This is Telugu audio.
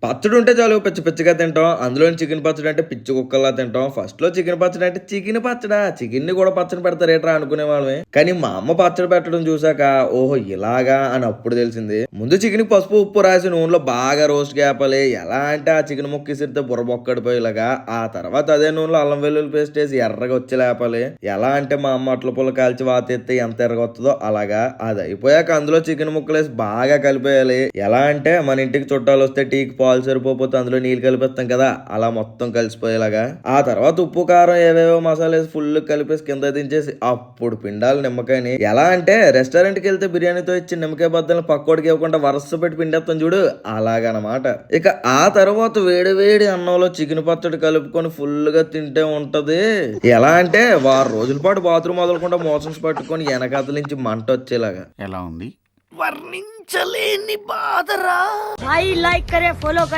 పచ్చడి ఉంటే చాలు పిచ్చి పిచ్చిగా తింటాం. అందులోని చికెన్ పచ్చడి అంటే పిచ్చి కుక్కల్లా తింటాం. ఫస్ట్‌లో చికెన్ పచ్చడి అంటే చికెన్ పచ్చడా? చికెన్‌ని కూడా పచ్చడి పెడతారేట్రా అనుకునేవాళ్ళమే. కానీ మా అమ్మ పచ్చడి పెట్టడం చూసాక ఓహో! ఇలాగా అని అప్పుడు తెలిసింది. ముందు చికెన్‌కి పసుపు, ఉప్పు రాసి నూనెలో బాగా రోస్ట్‌గా ఏపాలి. ఎలా అంటే ఆ చికెన్ ముక్క ఇసిరితే బుర్ర బొక్కడిపోయేలాగా. ఆ తర్వాత అదే నూనెలో అల్లం వెల్లుల్లి పేస్ట్ ఏసి ఎర్రగా వచ్చేలా ఏపాలి. ఎలా అంటే మా అమ్మ అట్ల పుల్ల కాల్చి వాతెత్తే ఎంత ఎర్రగొత్తదో అలాగా. అది అయిపోయాక అందులో చికెన్ ముక్కలేసి బాగా కలిపేయాలి. ఎలా అంటే మన ఇంటికి చుట్టాలొస్తే టీకి పాలు సరిపోతే అందులో నీళ్ళు కలిపేస్తాం కదా! అలా మొత్తం కలిసిపోయేలాగా. ఆ తర్వాత ఉప్పు, కారం ఏవేవో మసాలేసి ఫుల్ కలిపేసి కింద దించేసి అప్పుడు పిండాలి నిమ్మకాయని. ఎలా అంటే రెస్టారెంట్‌కెళ్తే బిర్యానీతో ఇచ్చిన నిమ్మకాయ బద్దల్ని పక్కోడికి ఇవ్వకుండా వరస పెట్టి పిండేత్తాం చూడు అలాగనమాట. ఇక ఆ తర్వాత వేడి వేడి అన్నంలో చికెన్ పచ్చడి కలుపుకొని ఫుల్‌గా తింటే ఉంటది. ఎలా అంటే వారం రోజుల పాటు బాత్రూమ్ వదలకుండా మోషన్స్ పట్టుకొని ఎనకాతల నుంచి మంటొచ్చేలాగా. ఎలా ఉంది? వర్ణించలేని బాధరా. भाई लाइक करे फॉलो